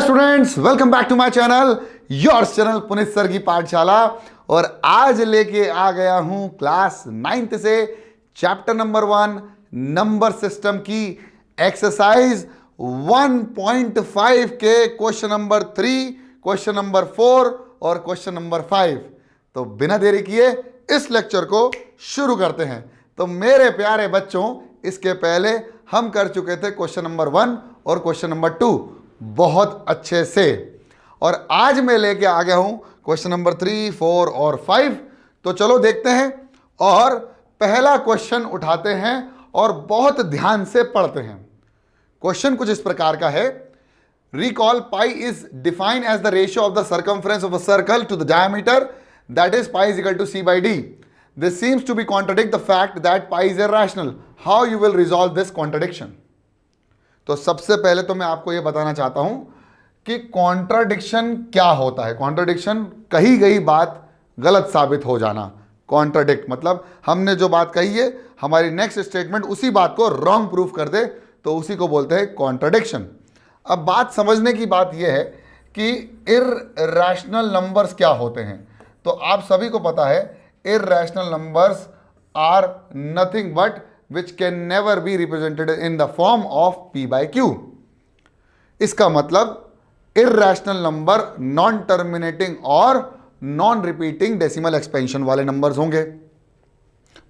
Students, welcome back to my channel, yours channel Puneet sir की पाठशाला। और आज लेके आ गया हूं क्लास 9th से चैप्टर नंबर 1 नंबर सिस्टम की एक्सरसाइज 1.5 के क्वेश्चन नंबर 3, क्वेश्चन नंबर 4 और क्वेश्चन नंबर 5। तो बिना देरी किए इस लेक्चर को शुरू करते हैं। तो मेरे प्यारे बच्चों, इसके पहले हम कर चुके थे क्वेश्चन नंबर 1 और क्वेश्चन नंबर 2 बहुत अच्छे से, और आज मैं लेके आ गया हूं क्वेश्चन नंबर 3, 4 और 5। तो चलो देखते हैं और पहला क्वेश्चन उठाते हैं और बहुत ध्यान से पढ़ते हैं। क्वेश्चन कुछ इस प्रकार का है, recall pi is defined as the ratio of the circumference of a circle to the diameter, that is pi is equal to c by d. This seems to be contradict the fact that pi is irrational. How you will resolve this contradiction? तो सबसे पहले तो मैं आपको यह बताना चाहता हूं कि कॉन्ट्राडिक्शन क्या होता है। कॉन्ट्राडिक्शन कही गई बात गलत साबित हो जाना। कॉन्ट्राडिक्ट मतलब हमने जो बात कही है, हमारी नेक्स्ट स्टेटमेंट उसी बात को रॉन्ग प्रूफ कर दे, तो उसी को बोलते हैं कॉन्ट्राडिक्शन। अब बात समझने की बात यह है कि इर्रेशनल नंबर्स क्या होते हैं। तो आप सभी को पता है irrational numbers are nothing but which can never be represented in the form of p by q। इसका मतलब irrational नंबर नॉन टर्मिनेटिंग और नॉन रिपीटिंग डेसिमल एक्सपेंशन वाले नंबर्स होंगे।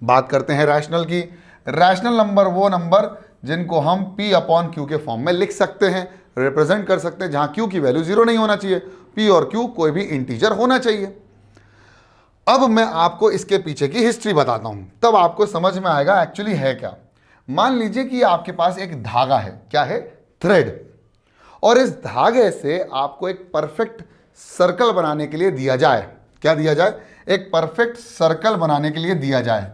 बात करते हैं रैशनल की। रैशनल नंबर वो नंबर जिनको हम p अपॉन q के फॉर्म में लिख सकते हैं, रिप्रेजेंट कर सकते हैं, जहां q की वैल्यू 0 नहीं होना चाहिए, p और q कोई भी इंटीजर होना चाहिए। अब मैं आपको इसके पीछे की हिस्ट्री बताता हूं, तब आपको समझ में आएगा एक्चुअली है क्या। मान लीजिए कि आपके पास एक धागा है, क्या है, थ्रेड, और इस धागे से आपको एक परफेक्ट सर्कल बनाने के लिए दिया जाए। क्या दिया जाए? एक परफेक्ट सर्कल बनाने के लिए दिया जाए।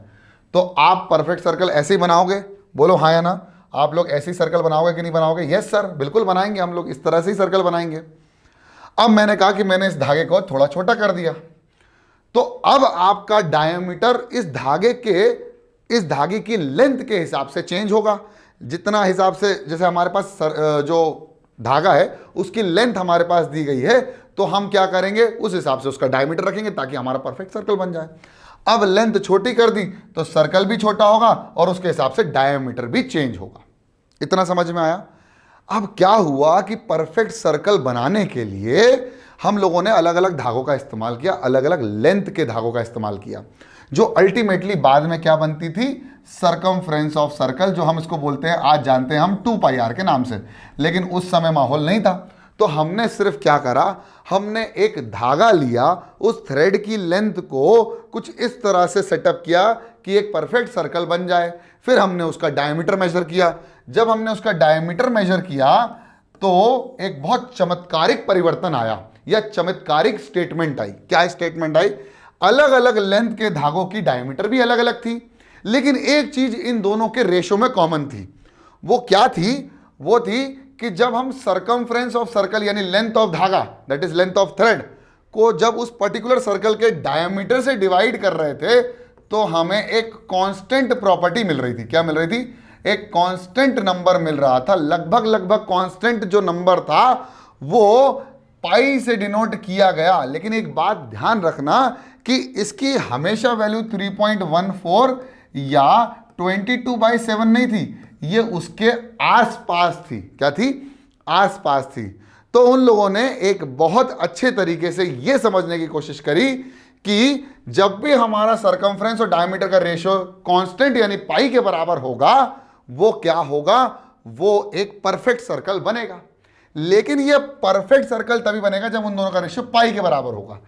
तो आप परफेक्ट सर्कल ऐसे ही बनाओगे? बोलो हाँ या ना। आप लोग ऐसे ही सर्कल बनाओगे कि नहीं बनाओगे? यस सर, बिल्कुल बनाएंगे, हम लोग इस तरह से ही सर्कल बनाएंगे। अब मैंने कहा कि मैंने इस धागे को थोड़ा छोटा कर दिया, तो अब आपका डायमीटर इस धागे की लेंथ के हिसाब से चेंज होगा। जितना हिसाब से, जैसे हमारे पास जो धागा है उसकी लेंथ हमारे पास दी गई है, तो हम क्या करेंगे, उस हिसाब से उसका डायमीटर रखेंगे ताकि हमारा परफेक्ट सर्कल बन जाए। अब लेंथ छोटी कर दी तो सर्कल भी छोटा होगा और उसके हिसाब से डायमीटर भी चेंज होगा। इतना समझ में आया? अब क्या हुआ कि परफेक्ट सर्कल बनाने के लिए हम लोगों ने अलग अलग धागों का इस्तेमाल किया, अलग अलग लेंथ के धागों का इस्तेमाल किया, जो अल्टीमेटली बाद में क्या बनती थी, सरकमफ्रेंस ऑफ सर्कल, जो हम इसको बोलते हैं, आज जानते हैं हम 2πr के नाम से। लेकिन उस समय माहौल नहीं था, तो हमने सिर्फ क्या करा, हमने एक धागा लिया, उस थ्रेड की लेंथ को कुछ इस तरह से सेटअप किया कि एक परफेक्ट सर्कल बन जाए। फिर हमने उसका डायमीटर मेजर किया। जब हमने उसका डायमीटर मेजर किया तो एक बहुत चमत्कारिक परिवर्तन आया या चमत्कारिक स्टेटमेंट आई। क्या स्टेटमेंट आई? अलग अलग लेंथ के धागों की डायमीटर भी अलग अलग थी, लेकिन एक चीज इन दोनों के रेशो में कॉमन थी। वो क्या थी? वो थी कि जब हम सरकमफ्रेंस ऑफ सर्कल यानी लेंथ ऑफ धागा, that is length of thread, को जब उस पर्टिकुलर सर्कल के डायमीटर से डिवाइड कर रहे थे, तो हमें एक कांस्टेंट प्रॉपर्टी मिल रही थी। क्या मिल रही थी? एक कांस्टेंट नंबर मिल रहा था। लगभग कांस्टेंट जो नंबर था वो पाई से डिनोट किया गया। लेकिन एक बात ध्यान रखना कि इसकी हमेशा वैल्यू 3.14 या 22/7 नहीं थी, ये उसके आसपास थी। क्या थी? आसपास थी। तो उन लोगों ने एक बहुत अच्छे तरीके से ये समझने की कोशिश करी कि जब भी हमारा सरकमफ्रेंस और डायमीटर का रेशियो कांस्टेंट यानी पाई के बराबर होगा, वो क्या होगा, वो एक परफेक्ट सर्कल बनेगा। लेकिन ये परफेक्ट सर्कल तभी बनेगा जब उन दोनों का रेशियो पाई के बराबर होगा।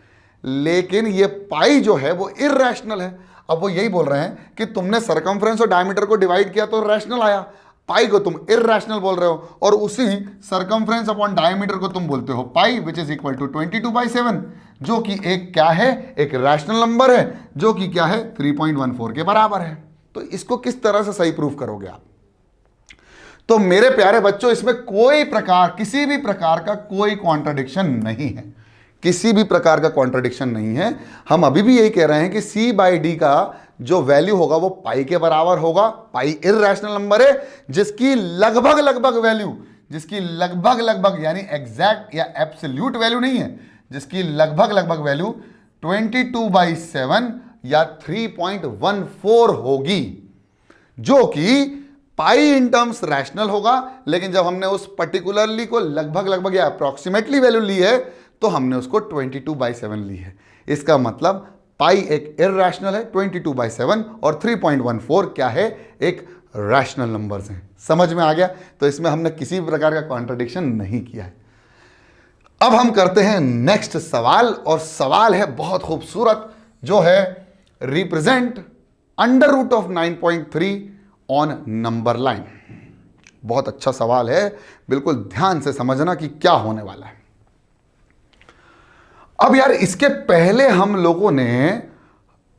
लेकिन ये पाई जो है वो इर्रेशनल है। अब वो यही बोल रहे हैं कि तुमने सरकमफ्रेंस और डायमीटर को डिवाइड किया तो रैशनल आया, पाई को तुम इर्रेशनल बोल रहे हो, और उसी सरकमफ्रेंस अपॉन डायमीटर को तुम बोलते हो पाई, विच इज इक्वल टू 22/7, जो कि एक क्या है, एक रैशनल नंबर है, जो कि क्या है, 3.14 के बराबर है। तो इसको किस तरह से सही प्रूफ करोगे आप? तो मेरे प्यारे बच्चों, इसमें किसी भी प्रकार का कोई कॉन्ट्रडिक्शन नहीं है, किसी भी प्रकार का कॉन्ट्रडिक्शन नहीं है। हम अभी भी यही कह रहे हैं कि c/d का जो वैल्यू होगा वो पाई के बराबर होगा। पाई इर्रेशनल नंबर है जिसकी लगभग वैल्यू जिसकी लगभग लगभग यानी एग्जैक्ट या एब्सोल्यूट वैल्यू नहीं है, जिसकी लगभग लगभग वैल्यू 22/7 या 3.14 होगी, जो कि पाई इन टर्म्स रैशनल होगा, लेकिन जब हमने उस पर्टिकुलरली को लगभग लगभग या अप्रॉक्सीमेटली वैल्यू ली है तो हमने उसको 22/7 ली है। इसका मतलब पाई एक इरैशनल है 22/7 और 3.14 क्या है, एक रैशनल नंबर्स हैं। समझ में आ गया? तो इसमें हमने किसी प्रकार का कॉन्ट्रडिक्शन नहीं किया है। अब हम करते हैं नेक्स्ट सवाल, और सवाल है बहुत खूबसूरत, जो है represent under root of 9.3 on number line. बहुत अच्छा सवाल है, बिल्कुल ध्यान से समझना कि क्या होने वाला है। अब यार इसके पहले हम लोगों ने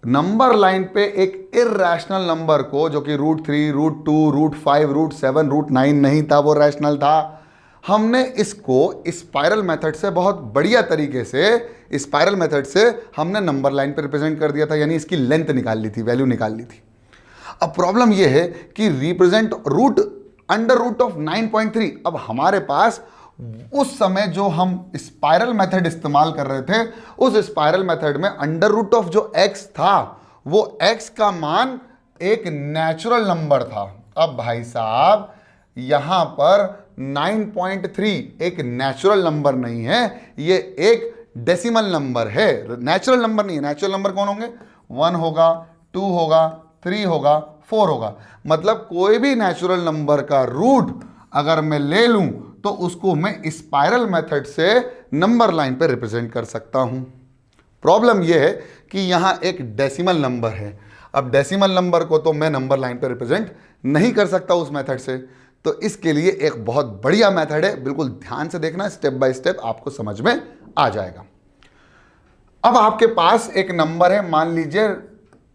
नंबर लाइन पे एक इरैशनल नंबर को, जो कि √3, √2, √5, √7, √9 नहीं था, वो रैशनल था, हमने इसको स्पाइरल मेथड से बहुत बढ़िया तरीके से स्पाइरल मेथड से हमने नंबर लाइन पे रिप्रेजेंट कर दिया था, यानी इसकी लेंथ निकाल ली थी, वैल्यू निकाल ली थी। अब प्रॉब्लम यह है कि represent root under root of 9.3, अब हमारे पास उस समय जो हम स्पाइरल मेथड इस्तेमाल कर रहे थे, उस स्पाइरल मेथड में अंडर रूट ऑफ जो x था, वो x का मान एक नेचुरल नंबर था। अब भाई साहब यहां पर 9.3 एक नेचुरल नंबर नहीं है, ये एक डेसिमल नंबर है, नेचुरल नंबर नहीं है। नेचुरल नंबर कौन होंगे? 1 होगा, 2 होगा, 3 होगा, 4 होगा। मतलब कोई भी नेचुरल नंबर का रूट अगर मैं ले लूं तो उसको मैं स्पाइरल मेथड से नंबर लाइन पे रिप्रेजेंट कर सकता हूं। प्रॉब्लम यह है कि यहां एक डेसिमल नंबर है। अब डेसिमल नंबर को तो मैं नंबर लाइन पे रिप्रेजेंट नहीं कर सकता उस मेथड से, तो इसके लिए एक बहुत बढ़िया मेथड है, बिल्कुल ध्यान से देखना, स्टेप बाय स्टेप आपको समझ में आ जाएगा। अब आपके पास एक नंबर है, मान लीजिए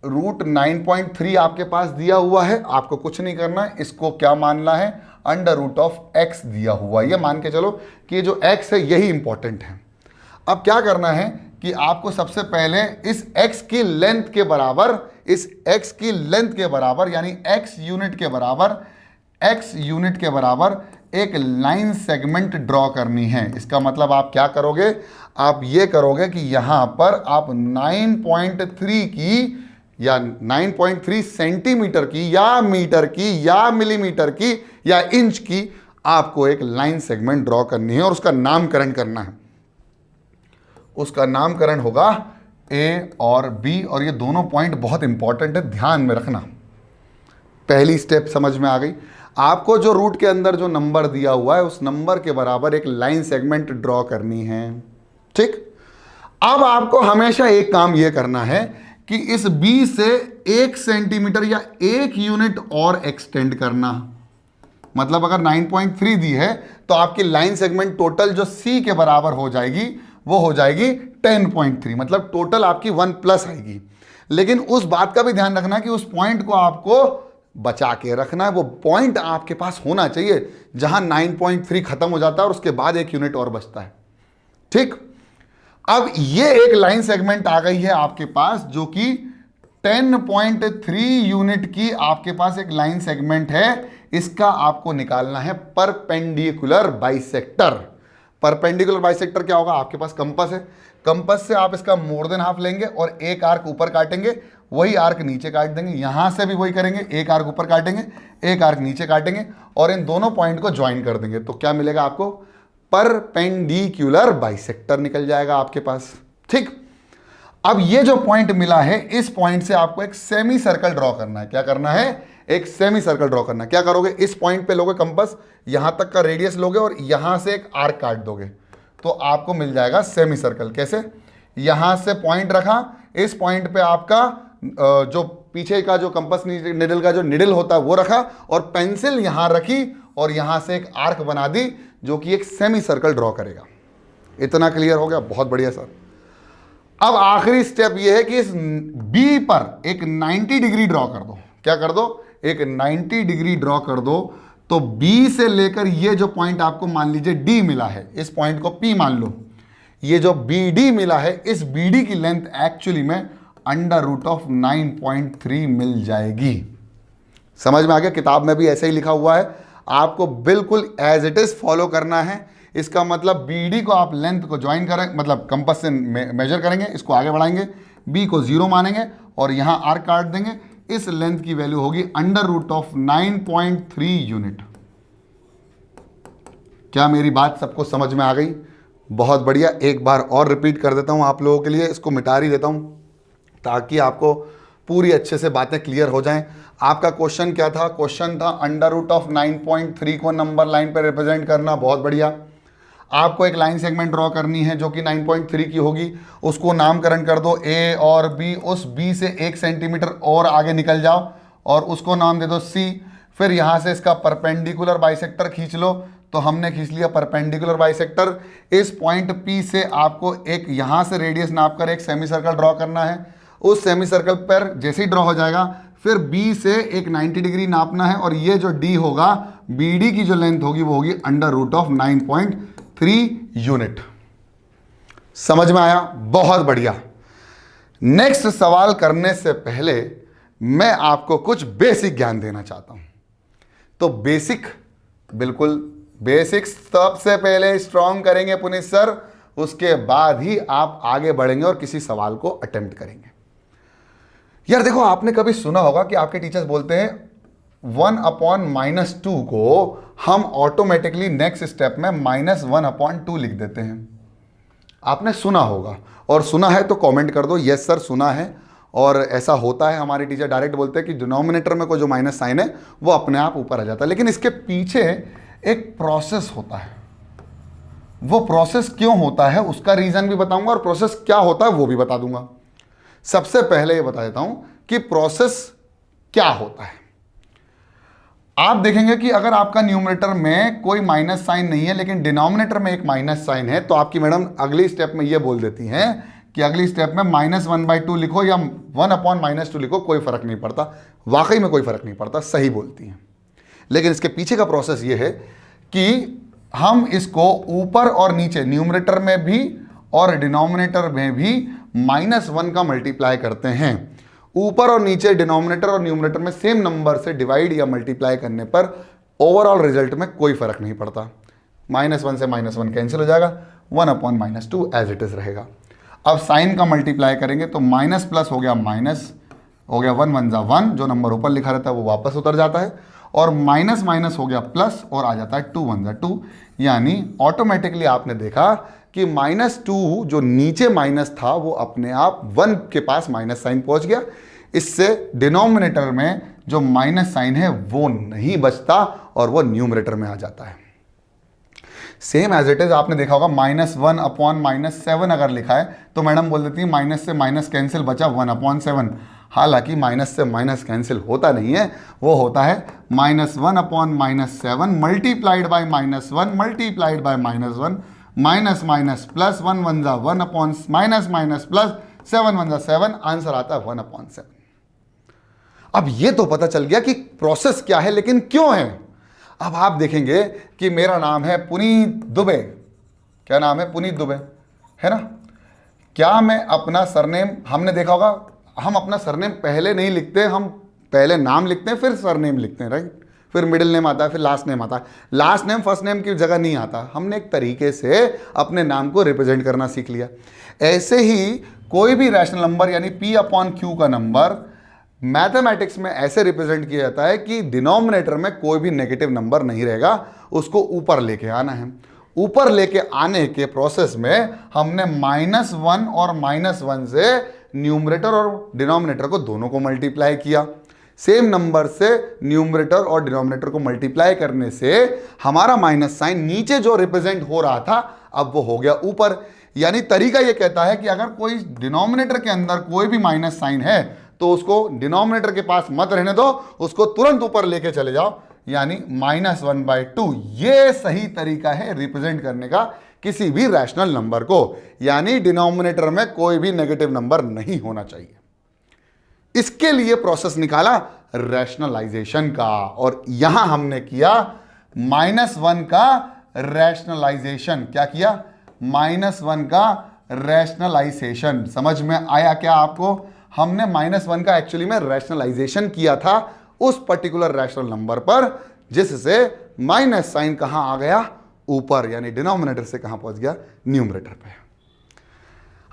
√9.3 आपके पास दिया हुआ है, आपको कुछ नहीं करना है, इसको क्या मानना है, अंडर रूट ऑफ x दिया हुआ है, ये मान के चलो कि ये जो x है यही इंपॉर्टेंट है। अब क्या करना है कि आपको सबसे पहले इस x की लेंथ के बराबर, इस x की लेंथ के बराबर यानी x यूनिट के बराबर एक लाइन सेगमेंट ड्रॉ करनी है। इसका मतलब आप क्या करोगे, आप ये करोगे कि यहां पर आप 9.3 की या 9.3 सेंटीमीटर की या मीटर की या मिलीमीटर की या इंच की आपको एक लाइन सेगमेंट ड्रॉ करनी है और उसका नामकरण करना है। उसका नामकरण होगा A और B, और ये दोनों पॉइंट बहुत इंपॉर्टेंट है, ध्यान में रखना। पहली स्टेप समझ में आ गई। आपको जो रूट के अंदर जो नंबर दिया हुआ है उस नंबर के बराबर एक लाइन सेगमेंट ड्रॉ करनी है, ठीक। अब आपको हमेशा एक काम यह करना है कि इस B से 1 सेंटीमीटर या 1 यूनिट और एक्सटेंड करना। मतलब अगर 9.3 दी है तो आपकी लाइन सेगमेंट टोटल जो C के बराबर हो जाएगी वो हो जाएगी 10.3, मतलब टोटल आपकी 1+ आएगी। लेकिन उस बात का भी ध्यान रखना कि उस पॉइंट को आपको बचा के रखना है, वो पॉइंट आपके पास होना चाहिए जहां 9.3 खत्म हो जाता है और उसके बाद 1 यूनिट और बचता है, ठीक। अब ये एक लाइन सेगमेंट आ गई है आपके पास, जो कि 10.3 यूनिट की आपके पास एक लाइन सेगमेंट है। इसका आपको निकालना है परपेंडिकुलर बाइसेक्टर। परपेंडिकुलर बाइसेक्टर क्या होगा, आपके पास कंपास है, कंपास से आप इसका मोर देन हाफ लेंगे और एक आर्क ऊपर काटेंगे, वही आर्क नीचे काट देंगे, यहां से भी वही करेंगे, एक आर्क ऊपर काटेंगे, एक आर्क नीचे काटेंगे और इन दोनों पॉइंट को ज्वाइन कर देंगे। तो क्या मिलेगा आपको, परपेंडिकुलर बाइसेक्टर निकल जाएगा आपके पास, ठीक। अब ये जो पॉइंट मिला है, इस पॉइंट से आपको एक सेमी सर्कल ड्रॉ करना है। क्या करना है, एक सेमी सर्कल ड्रॉ करना है। क्या करोगे, इस पॉइंट पे लोगे कंपास, यहां तक का रेडियस लोगे और यहां से एक आर्क काट दोगे तो आपको मिल जाएगा सेमी सर्कल। कैसे, यहां से पॉइंट रखा, इस पॉइंट पे आपका जो पीछे का जो कंपास निडल का जो निडल होता है वो रखा और पेंसिल यहां रखी और यहां से एक आर्क बना दी जो कि एक सेमी सर्कल ड्रॉ करेगा। इतना क्लियर हो गया, बहुत बढ़िया सर। अब आखिरी स्टेप ये है कि इस बी पर एक 90 डिग्री ड्रॉ कर दो। क्या कर दो, एक 90 डिग्री ड्रॉ कर दो। तो बी से लेकर ये जो पॉइंट आपको मान लीजिए डी मिला है, इस पॉइंट को पी मान लो, ये जो बी डी मिला है, इस बी डी की लेंथ एक्चुअली में अंडर रूट ऑफ 9.3 मिल जाएगी। समझ में आ गया, किताब में भी ऐसे ही लिखा हुआ है। आपको बिल्कुल एज इट इज फॉलो करना है। इसका मतलब BD को आप लेंथ को ज्वाइन करें, मतलब कंपास से मेजर करेंगे, इसको आगे बढ़ाएंगे, B को 0 मानेंगे और यहां आर्क काट देंगे। इस लेंथ की वैल्यू होगी √9.3 यूनिट। क्या मेरी बात सबको समझ में आ गई? बहुत बढ़िया। एक बार और रिपीट कर देता हूं आप लोगों के लिए, इसको मिटा ही देता हूं ताकि आपको पूरी अच्छे से बातें क्लियर हो जाएं। आपका क्वेश्चन क्या था? क्वेश्चन था √9.3 को नंबर लाइन पर रिप्रेजेंट करना। बहुत बढ़िया। आपको एक लाइन सेगमेंट ड्रॉ करनी है जो कि 9.3 की होगी, उसको नामकरण कर दो A और B। उस B से 1 सेंटीमीटर और आगे निकल जाओ और उसको नाम दे दो C। फिर यहां से इसका परपेंडिकुलर बाइसेक्टर खींच लो। तो हमने खींच लिया परपेंडिकुलर बाइसेक्टर। इस पॉइंट P से आपको एक यहां से रेडियस नाप कर एक सेमी सर्कल ड्रॉ करना है। उस सेमी सर्कल पर जैसे ही ड्रॉ हो जाएगा फिर B से एक 90 डिग्री नापना है और ये जो D होगा, BD की जो लेंथ होगी वो होगी √9.3 यूनिट। समझ में आया? बहुत बढ़िया। नेक्स्ट सवाल करने से पहले मैं आपको कुछ बेसिक ज्ञान देना चाहता हूं। तो बेसिक, बिल्कुल बेसिक्स सबसे पहले स्ट्रॉन्ग करेंगे पुनीत सर, उसके बाद ही आप आगे बढ़ेंगे और किसी सवाल को अटेम्प्ट करेंगे। यार देखो, आपने कभी सुना होगा कि आपके टीचर्स बोलते हैं 1/-2 को हम ऑटोमेटिकली नेक्स्ट स्टेप में -1/2 लिख देते हैं। आपने सुना होगा, और सुना है तो कमेंट कर दो यस सर सुना है। और ऐसा होता है, हमारे टीचर डायरेक्ट बोलते हैं कि डिनोमिनेटर में कोई जो माइनस साइन है वो अपने आप ऊपर आ जाता है। लेकिन इसके पीछे एक प्रोसेस होता है। वो प्रोसेस क्यों होता है उसका रीजन भी बताऊंगा और प्रोसेस क्या होता है वो भी बता दूंगा। सबसे पहले ये बता देता हूं कि प्रोसेस क्या होता है। आप देखेंगे कि अगर आपका न्यूमरेटर में कोई माइनस साइन नहीं है लेकिन डिनोमिनेटर में एक माइनस साइन है, तो आपकी मैडम अगली स्टेप में ये बोल देती हैं कि अगली स्टेप में -1/2 लिखो या 1/-2 लिखो, कोई फर्क नहीं पड़ता। वाकई में कोई फर्क नहीं पड़ता, सही बोलती हैं। लेकिन इसके पीछे का प्रोसेस ये है कि हम इसको ऊपर और नीचे, न्यूमरेटर में भी और डिनोमिनेटर में भी -1 का मल्टीप्लाई करते हैं। ऊपर और नीचे डिनोमिनेटर और न्यूमरेटर में सेम नंबर से डिवाइड या मल्टीप्लाई करने पर ओवरऑल रिजल्ट में कोई फर्क नहीं पड़ता। -1 से -1 कैंसिल हो जाएगा, 1/-2 एज इट इज रहेगा। अब साइन का मल्टीप्लाई करेंगे तो माइनस प्लस हो गया माइनस, हो गया 1 1 1, जो नंबर ऊपर लिखा रहता है वो वापस उतर जाता है, और माइनस माइनस हो गया प्लस और आ जाता है 2 1 2। यानी ऑटोमेटिकली आपने देखा कि -2 जो नीचे माइनस था वो अपने आप 1 के पास माइनस साइन पहुंच गया। इससे डिनोमिनेटर में जो माइनस साइन है वो नहीं बचता और वो न्यूमरेटर में आ जाता है। सेम एज इट इज आपने देखा होगा -1/-7 अगर लिखा है तो मैडम बोल देती है माइनस से माइनस कैंसिल, बचा 1/7। हालांकि माइनस से माइनस कैंसिल होता नहीं है, वो होता है -1/-7 multiplied by -1 multiplied by -1 minus minus plus 1 1 1 minus minus plus 7 1 7, answer आता है 1/7। अब ये तो पता चल गया कि प्रोसेस क्या है, लेकिन क्यों है। अब आप देखेंगे कि मेरा नाम है पुनीत दुबे। क्या नाम है? पुनीत दुबे, है ना। क्या मैं अपना सरनेम, हमने देखा होगा हम अपना सरनेम पहले नहीं लिखते, हम पहले नाम लिखते हैं फिर सरनेम लिखते हैं, राइट। फिर मिडिल नेम आता है, फिर लास्ट नेम आता है। लास्ट नेम फर्स्ट नेम की जगह नहीं आता। हमने एक तरीके से अपने नाम को रिप्रेजेंट करना सीख लिया। ऐसे ही कोई भी रैशनल नंबर यानी P/Q का नंबर मैथमेटिक्स में ऐसे रिप्रेजेंट किया जाता है कि डिनोमिनेटर में कोई भी नेगेटिव नंबर नहीं रहेगा, उसको ऊपर लेके आना है। ऊपर लेके आने के प्रोसेस में हमने -1 और -1 से न्यूमरेटर और डिनोमिनेटर को दोनों को मल्टीप्लाई किया। सेम नंबर से न्यूमरेटर और डिनोमिनेटर को मल्टीप्लाई करने से हमारा माइनस साइन नीचे जो रिप्रेजेंट हो रहा था अब वो हो गया ऊपर। यानी तरीका ये कहता है कि अगर कोई डिनोमिनेटर के अंदर कोई भी माइनस साइन है तो उसको डिनोमिनेटर के पास मत रहने दो, उसको तुरंत ऊपर लेके चले जाओ, यानी -1/2। ये सही तरीका है रिप्रेजेंट करने का किसी भी रैशनल नंबर को, यानी डिनोमिनेटर में कोई भी नेगेटिव नंबर नहीं होना चाहिए। इसके लिए प्रोसेस निकाला रैशनलाइजेशन का, और यहां हमने किया -1 का रैशनलाइजेशन। क्या किया? -1 का रैशनलाइजेशन। समझ में आया क्या आपको? हमने -1 का एक्चुअली में रैशनलाइजेशन किया था उस पर्टिकुलर रैशनल नंबर पर जिससे माइनस साइन कहां आ गया, ऊपर, यानी डिनोमिनेटर से कहां पहुंच गया, न्यूमरेटर पे।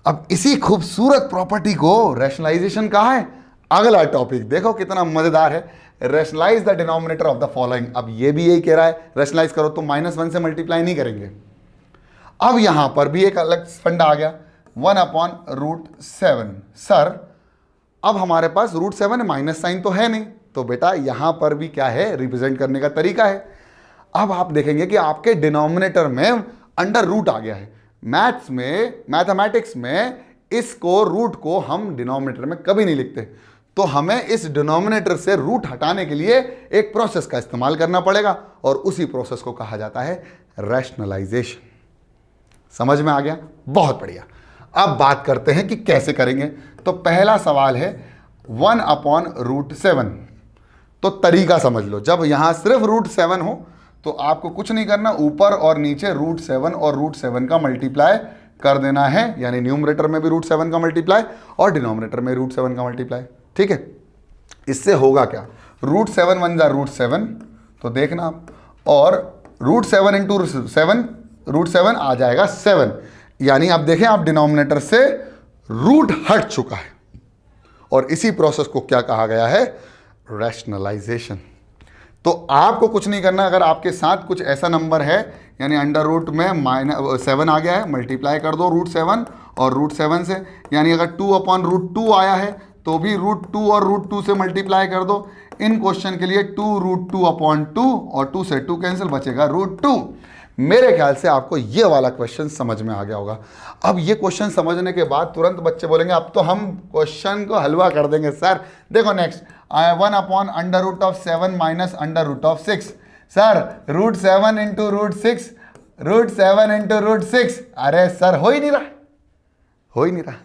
अब इसी खूबसूरत प्रॉपर्टी को रैशनलाइजेशन कहा है। अगला टॉपिक देखो कितना मजेदार है, rationalise the denominator of the following. अब ये भी यही कह रहा है रैशनलाइज करो, तो -1 से मल्टीप्लाई नहीं करेंगे। अब यहां पर भी एक अलग फंडा आ गया, 1/√7। सर अब हमारे पास √7 है, माइनस साइन तो है नहीं, तो बेटा यहां पर भी क्या है, रिप्रेजेंट करने का तरीका है। अब आप देखेंगे कि आपके डिनोमिनेटर में अंडर रूट आ गया है। मैथ्स में, मैथमेटिक्स में इसको, रूट को हम डिनोमिनेटर में कभी नहीं लिखते, तो हमें इस डिनोमिनेटर से रूट हटाने के लिए एक प्रोसेस का इस्तेमाल करना पड़ेगा, और उसी प्रोसेस को कहा जाता है रैशनलाइजेशन। समझ में आ गया? बहुत बढ़िया। अब बात करते हैं कि कैसे करेंगे। तो पहला सवाल है 1/√7। तो तरीका समझ लो, जब यहां सिर्फ √7 हो तो आपको कुछ नहीं करना, ऊपर और नीचे √7 और √7 का मल्टीप्लाई कर देना है, यानी न्यूमरेटर में भी √7 का मल्टीप्लाई और डिनोमिनेटर में √7 का मल्टीप्लाई। ठीक है, इससे होगा क्या, √7 1 जा √7, तो देखना आप, और √7 इंटू 7, √7 आ जाएगा 7, यानी आप देखें आप डिनोमिनेटर से रूट हट चुका है, और इसी प्रोसेस को क्या कहा गया है, रैशनलाइजेशन। तो आपको कुछ नहीं करना, अगर आपके साथ कुछ ऐसा नंबर है, यानी अंडर रूट में -7 आ गया है, मल्टीप्लाई कर दो √7 और √7 से, यानी अगर 2/√2 आया है तो भी √2 और √2 से मल्टीप्लाई कर दो। इन क्वेश्चन के लिए 2√2/2 और 2 से 2 कैंसिल, बचेगा √2। मेरे ख्याल से आपको ये वाला क्वेश्चन समझ में आ गया होगा। अब ये क्वेश्चन समझने के बाद तुरंत बच्चे बोलेंगे अब तो हम क्वेश्चन को हलवा कर देंगे सर। देखो next, 1/√7 minus √6। Sir √7 into √6, √7 into √6, अरे सर हो ही नहीं रहा, हो ही नहीं रहा।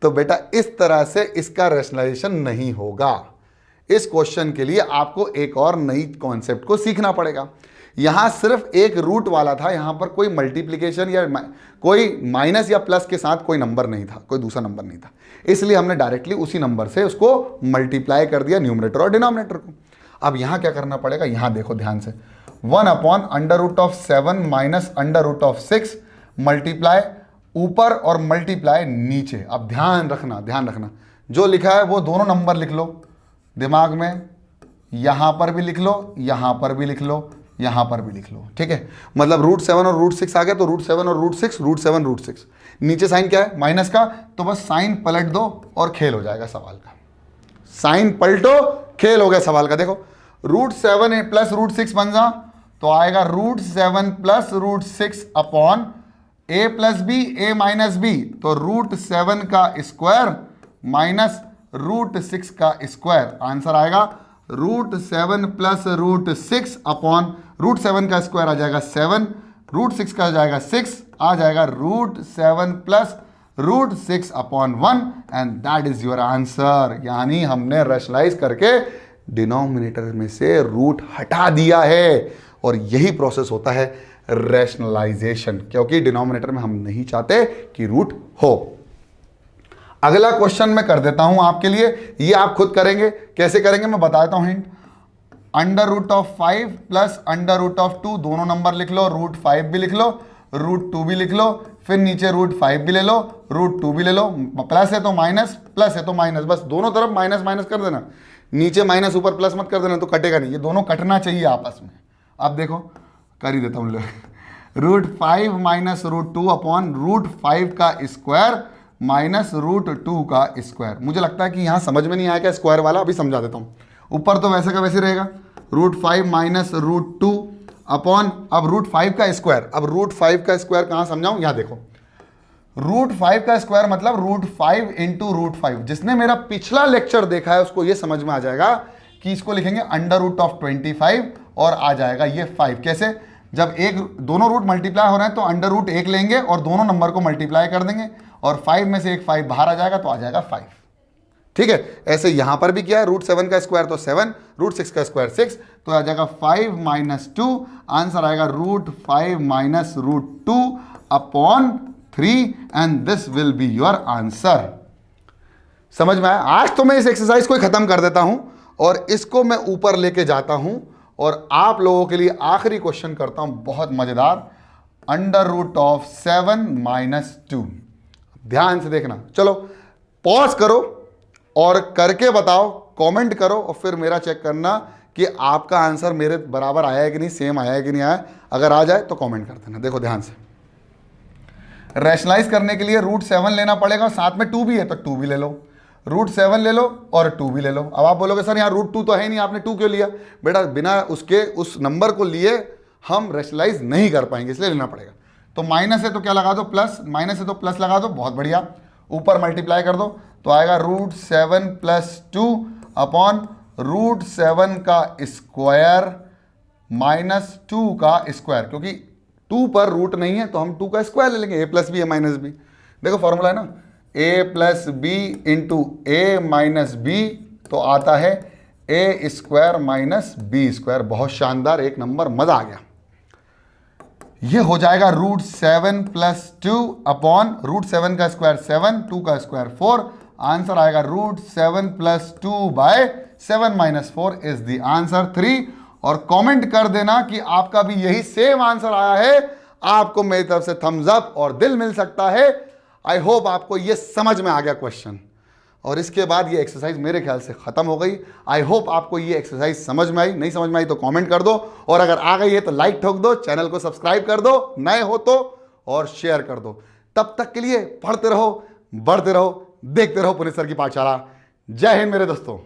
तो बेटा इस तरह से इसका रैशनलाइजेशन नहीं होगा। इस क्वेश्चन के लिए आपको एक और नई कॉन्सेप्ट को सीखना पड़ेगा। यहां सिर्फ एक रूट वाला था, यहां पर कोई मल्टीप्लिकेशन या कोई माइनस या प्लस के साथ कोई नंबर नहीं था, कोई दूसरा नंबर नहीं था, इसलिए हमने डायरेक्टली उसी नंबर से उसको मल्टीप्लाई कर दिया, न्यूमरेटर और डिनोमिनेटर को। अब यहां क्या करना पड़ेगा, यहां देखो ध्यान से, 1/√7 माइनस √6 मल्टीप्लाई ऊपर और मल्टीप्लाई नीचे। अब ध्यान रखना, ध्यान रखना, जो लिखा है वो दोनों नंबर लिख लो दिमाग में, यहां पर भी लिख लो, यहां पर भी लिख लो, यहां पर भी लिख लो। ठीक है, मतलब √7 और √6 आ गया, तो √7 और √6, √7 √6, नीचे साइन क्या है, माइनस का, तो बस साइन पलट दो और खेल हो जाएगा सवाल का। साइन पलटो, खेल हो गया सवाल का। देखो √7 प्लस √6 बन जा, तो आएगा √7 plus √6 upon a plus b, a minus b, तो √7 का स्क्वायर माइनस √6 का स्क्वायर, आंसर आएगा √7 प्लस √6 अपॉन √7 का स्क्वायर आ जाएगा 7, √6 का आ जाएगा 6, आ जाएगा √7 plus √6 upon 1, and that is your answer. यानी हमने रैशनलाइज करके डिनोमिनेटर में से रूट हटा दिया है, और यही प्रोसेस होता है रैशनलाइजेशन, क्योंकि डिनोमिनेटर में हम नहीं चाहते कि रूट हो। अगला क्वेश्चन मैं कर देता हूं आपके लिए, ये आप खुद करेंगे, कैसे करेंगे मैं बताता हूं हिंट। √5 प्लस √2, दोनों नंबर लिख लो, √5 भी लिख लो, √2 भी लिख लो, फिर नीचे √5 भी ले लो, √2 भी ले लो, प्लस है तो माइनस, प्लस है तो माइनस, बस दोनों तरफ माइनस माइनस कर देना, नीचे माइनस ऊपर प्लस मत कर देना, तो कटेगा नहीं, ये दोनों कटना चाहिए आपस में। अब देखो कर ही देता हूं, √5 माइनस √2 अपॉन √5 का स्क्वायर माइनस √2 का स्क्वायर। मुझे लगता है कि यहां समझ में नहीं आया क्या स्क्वायर वाला, अभी समझा देता हूं। ऊपर तो वैसे का वैसे रहेगा, √5 माइनस √2 अपॉन, अब √5 का स्क्वायर, अब √5 का स्क्वायर कहां समझाऊं, यहां देखो, √5 का स्क्वायर मतलब √5 इंटू √5। जिसने मेरा पिछला लेक्चर देखा है उसको ये समझ में आ जाएगा कि इसको लिखेंगे √25 और आ जाएगा ये 5। कैसे, जब एक दोनों रूट मल्टीप्लाई हो रहे हैं तो √1 लेंगे और दोनों नंबर को मल्टीप्लाई कर देंगे, और 5 में से एक 5 बाहर आ जाएगा, तो आ जाएगा 5। ठीक है, ऐसे यहां पर भी क्या है, √7 का स्क्वायर तो 7, √6 का स्क्वायर 6, तो आ जाएगा 5 माइनस 2, आंसर आएगा √5 minus √2 upon 3, and this will be your answer. समझ में आया? आज तो मैं इस एक्सरसाइज को खत्म कर देता हूं और इसको मैं ऊपर लेके जाता हूं और आप लोगों के लिए आखिरी क्वेश्चन करता हूं, बहुत मजेदार, √7 - 2। ध्यान से देखना, चलो पॉज करो और करके बताओ, कमेंट करो और फिर मेरा चेक करना कि आपका आंसर मेरे बराबर आया है कि नहीं, सेम आया है कि नहीं आया। अगर आ जाए तो कमेंट कर देना। देखो ध्यान से, रैशनलाइज करने के लिए √7 लेना पड़ेगा, साथ में 2 भी है तो 2 भी ले लो, √7 ले लो और 2 भी ले लो। अब आप बोलोगे सर यहाँ √2 तो है नहीं, आपने 2 क्यों लिया? बेटा बिना उसके उस नंबर को लिए हम रैशनलाइज नहीं कर पाएंगे, इसलिए लेना पड़ेगा। तो माइनस है तो क्या लगा दो, प्लस, माइनस है तो प्लस लगा दो, बहुत बढ़िया। ऊपर मल्टीप्लाई कर दो तो आएगा √7 + 2 अपॉन √7 का स्क्वायर -2 का स्क्वायर, क्योंकि 2 पर रूट नहीं है तो हम 2 का स्क्वायर ले लेंगे, a + b है -b। देखो फॉर्मूला है ना, a + b × a - b तो आता है a² - b²। बहुत शानदार, एक नंबर, मजा आ गया। ये हो जाएगा √7 + 2 अपॉन √7 का स्क्वायर 7, 2 का स्क्वायर 4। आंसर आएगा √7 + 2/7 - 4 इज द आंसर 3। और कमेंट कर देना कि आपका भी यही सेम आंसर आया है। आपको मेरी तरफ से थम्स अप और दिल मिल सकता है। आई होप आपको ये समझ में आ गया क्वेश्चन, और इसके बाद ये एक्सरसाइज मेरे ख्याल से खत्म हो गई। आई होप आपको ये एक्सरसाइज समझ में आई। नहीं समझ में आई तो कमेंट कर दो, और अगर आ गई है तो लाइक ठोक दो, चैनल को सब्सक्राइब कर दो नए हो तो, और शेयर कर दो। तब तक के लिए पढ़ते रहो, बढ़ते रहो, देखते रहो पुनीत सर की पाठशाला। जय हिंद मेरे दोस्तों।